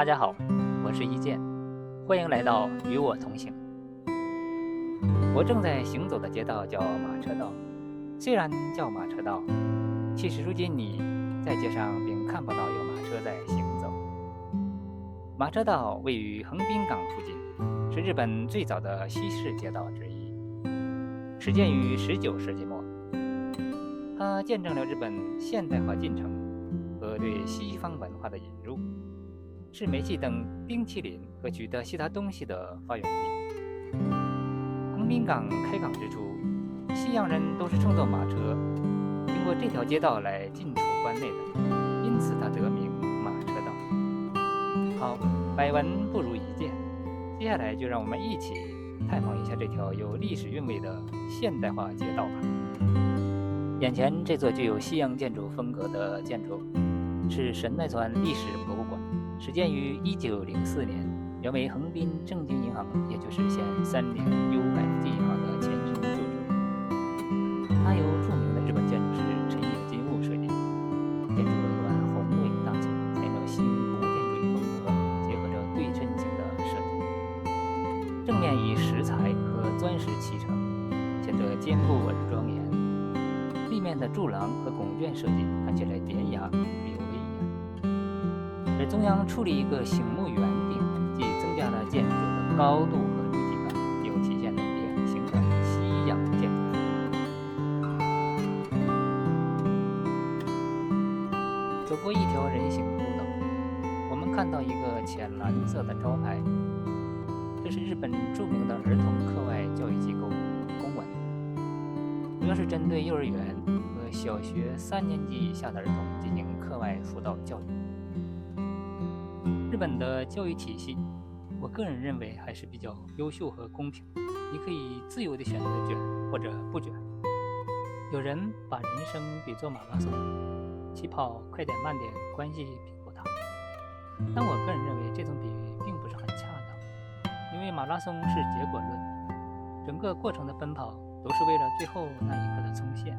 大家好，我是一剑，欢迎来到与我同行。我正在行走的街道叫马车道，虽然叫马车道，其实如今你在街上并看不到有马车在行走。马车道位于横滨港附近，是日本最早的西式街道之一，始建于19世纪末。它见证了日本现代化进程和对西方文化的引入，是煤气灯、冰淇淋和取得其他东西的发源地。横滨港开港之初，西洋人都是乘坐马车经过这条街道来进出关内的，因此它得名马车道。好，百闻不如一见，接下来就让我们一起探访一下这条有历史韵味的现代化街道吧。眼前这座具有西洋建筑风格的建筑是神奈川历史博物馆，始建于1904年，原为横滨正经银行，也就是现三菱 UFG 银行的前身住址。它由著名的日本建筑师陈野金吾设计，建筑外观宏伟大气，采用了新古典主义风格，结合着对称型的设计。正面以石材和钻石砌成，显得坚固而庄严。立面的柱廊和拱券设计看起来典雅而有威严，而中央矗立一个醒目圆顶，既增加了建筑的高度和立体感，又体现了典型的西洋建筑风。走过一条人行步道，我们看到一个浅蓝色的招牌，这是日本著名的儿童课外教育机构公文，主要是针对幼儿园和小学3年级以下的儿童进行课外辅导教育。日本的教育体系，我个人认为还是比较优秀和公平，你可以自由地选择卷或者不卷。有人把人生比作马拉松，起跑快点慢点关系并不大，但我个人认为这种比喻并不是很恰当，因为马拉松是结果论，整个过程的奔跑都是为了最后那一刻的冲线，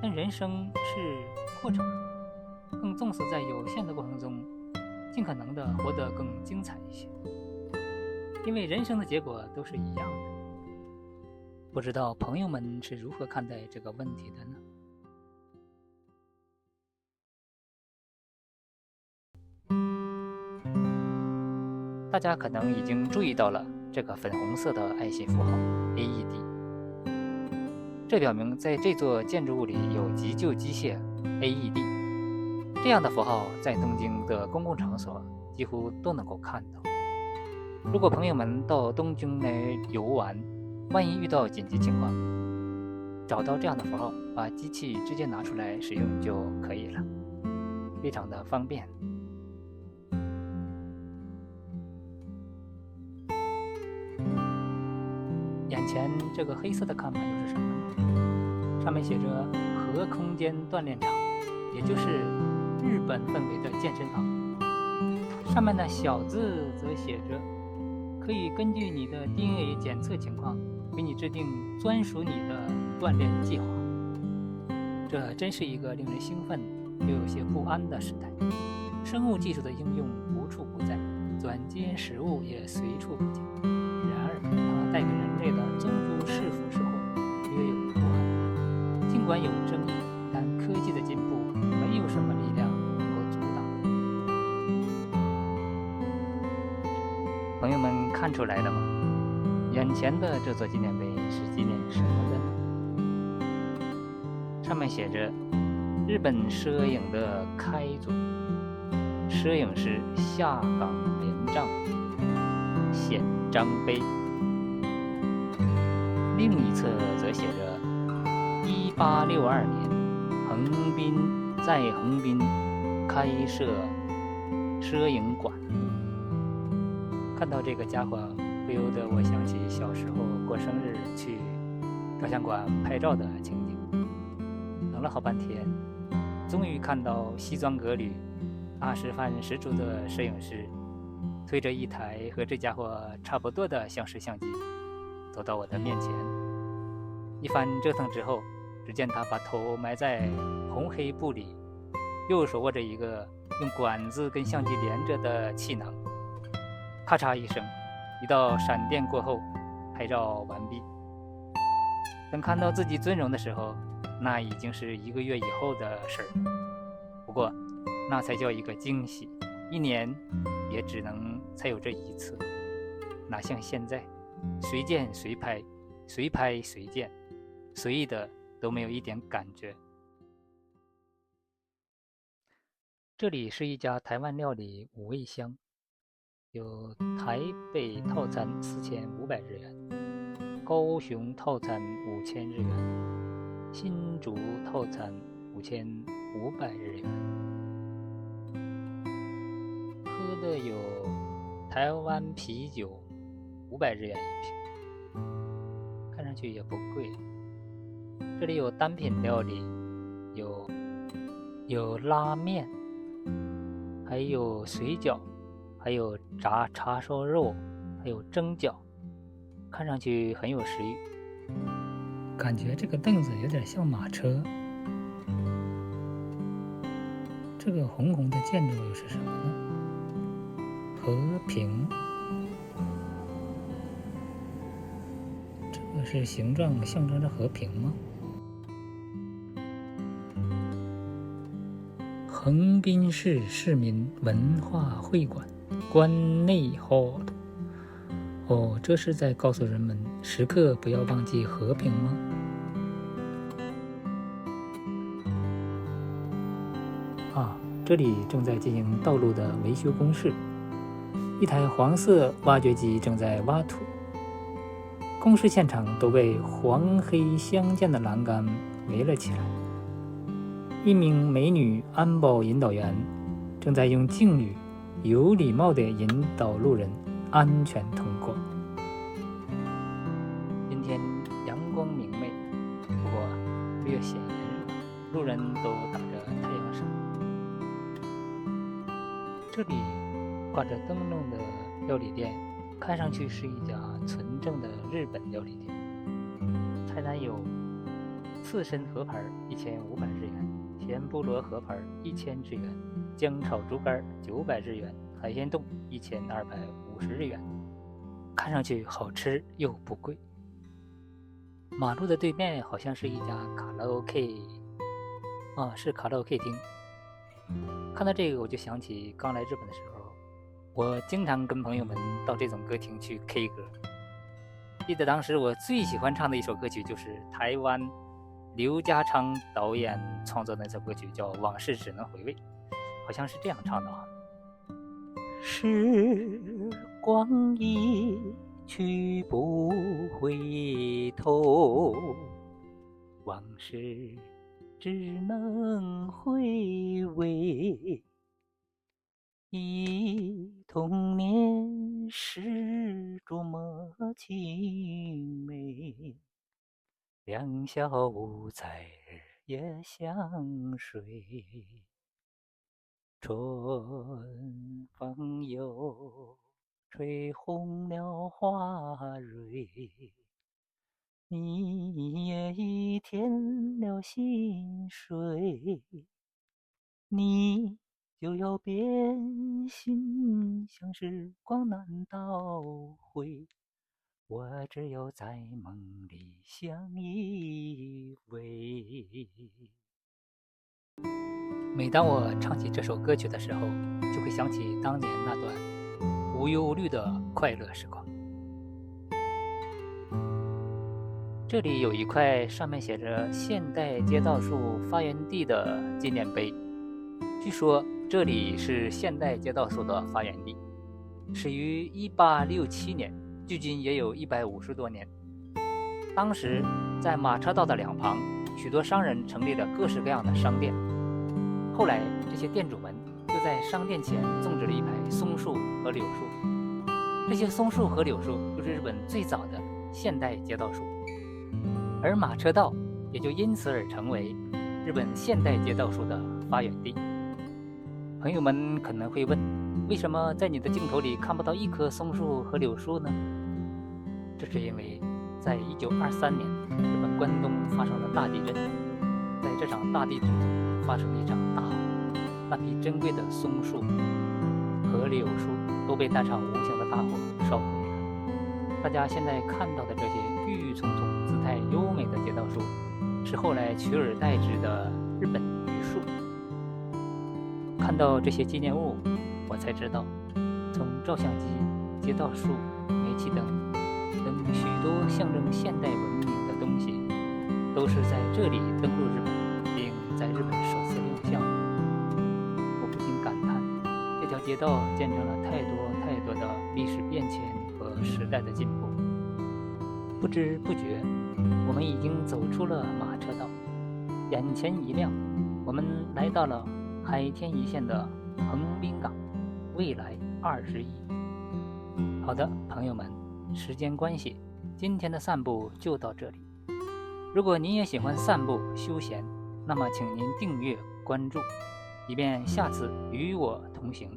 但人生是过程，更重视在有限的过程中尽可能的活得更精彩一些，因为人生的结果都是一样的。不知道朋友们是如何看待这个问题的呢？大家可能已经注意到了这个粉红色的爱心符号 AED， 这表明在这座建筑物里有急救机械 AED。 这样的符号在东京的公共场所几乎都能够看到。如果朋友们到东京来游玩，万一遇到紧急情况，找到这样的符号，把机器直接拿出来使用就可以了，非常的方便。眼前这个黑色的看板又是什么呢？上面写着核空间锻炼场，也就是日本氛围的健身房。上面的小字则写着可以根据你的 DNA 检测情况给你制定专属你的锻炼计划。这真是一个令人兴奋又有些不安的时代。生物技术的应用无处不在，转基因食物也随处可见，然而它带给人类的种族是福是祸略有不安。尽管有争议，但科技的进步没有什么力量能够阻挡。朋友们看出来了吗？眼前的这座纪念碑是纪念什么的呢？上面写着日本摄影的开祖，摄影师下岗连丈显彰碑。另一侧则写着1862年在横滨开设摄影馆。看到这个家伙，不由得我想起小时候过生日去照相馆拍照的情景。等了好半天，终于看到西装革履、阿什范十足的摄影师推着一台和这家伙差不多的相式相机走到我的面前。一番折腾之后，只见他把头埋在红黑布里，右手握着一个用管子跟相机连着的气囊。咔嚓一声，一道闪电过后，拍照完毕。等看到自己尊容的时候，那已经是1个月以后的事儿。不过那才叫一个惊喜，1年也只能才有这一次，哪像现在随见随拍，随拍随见，随意的都没有一点感觉。这里是一家台湾料理五味香，有台北套餐4500日元，高雄套餐5000日元，新竹套餐5500日元。喝的有台湾啤酒500日元一瓶，看上去也不贵。这里有单品料理，有拉面，还有水饺，还有炸叉烧肉，还有蒸饺，看上去很有食欲。感觉这个凳子有点像马车。这个红红的建筑又是什么呢？和平。这个是形状象征着和平吗？横滨市市民文化会馆关内活动。哦，这是在告诉人们时刻不要忘记和平吗？这里正在进行道路的维修工事，一台黄色挖掘机正在挖土。工事现场都被黄黑相间的栏杆围了起来。一名美女安保引导员正在用敬语有礼貌地引导路人安全通过。今天阳光明媚，不过略显炎热，路人都打着太阳伞。这里挂着灯笼的料理店，看上去是一家纯正的日本料理店。菜单有刺身河盘1500日元，甜菠萝河盘1000日元，姜炒猪肝900日元，海鲜冻1250日元，看上去好吃又不贵。马路的对面好像是一家卡拉 OK， 是卡拉 OK 厅。看到这个我就想起刚来日本的时候，我经常跟朋友们到这种歌厅去 K 歌。记得当时我最喜欢唱的一首歌曲就是台湾刘家昌导演创作的那首歌曲，叫《往事只能回味》，好像是这样唱的啊。时光一去不回头，往事只能回味，忆童年时多么凄美，两小无猜日夜相随，春风又吹红了花蕊，你也已添了心水，你就要变心，像时光难倒回，我只有在梦里相依偎。每当我唱起这首歌曲的时候，就会想起当年那段无忧无虑的快乐时光。这里有一块上面写着现代街道树发源地的纪念碑，据说这里是现代街道树的发源地，始于1867年，距今也有150多年。当时在马车道的两旁，许多商人成立了各式各样的商店。后来这些店主们就在商店前种植了一排松树和柳树，这些松树和柳树就是日本最早的现代街道树，而马车道也就因此而成为日本现代街道树的发源地。朋友们可能会问，为什么在你的镜头里看不到一棵松树和柳树呢？这是因为在1923年日本关东发生了大地震，在这场大地震中发生了一场大火，那批珍贵的松树和柳树都被那场无形的大火烧毁了。大家现在看到的这些郁郁葱葱、姿态优美的街道树，是后来取而代之的日本榆树。看到这些纪念物，我才知道，从照相机、街道树、煤气灯等许多象征现代文明的东西，都是在这里登陆日本，并在日本首次亮相。我不禁感叹，这条街道见证了太多的历史变迁和时代的进步。不知不觉，我们已经走出了马车道，眼前一亮，我们来到了海天一线的横滨港，未来21。好的，朋友们，时间关系，今天的散步就到这里。如果您也喜欢散步休闲，那么请您订阅关注，以便下次与我同行。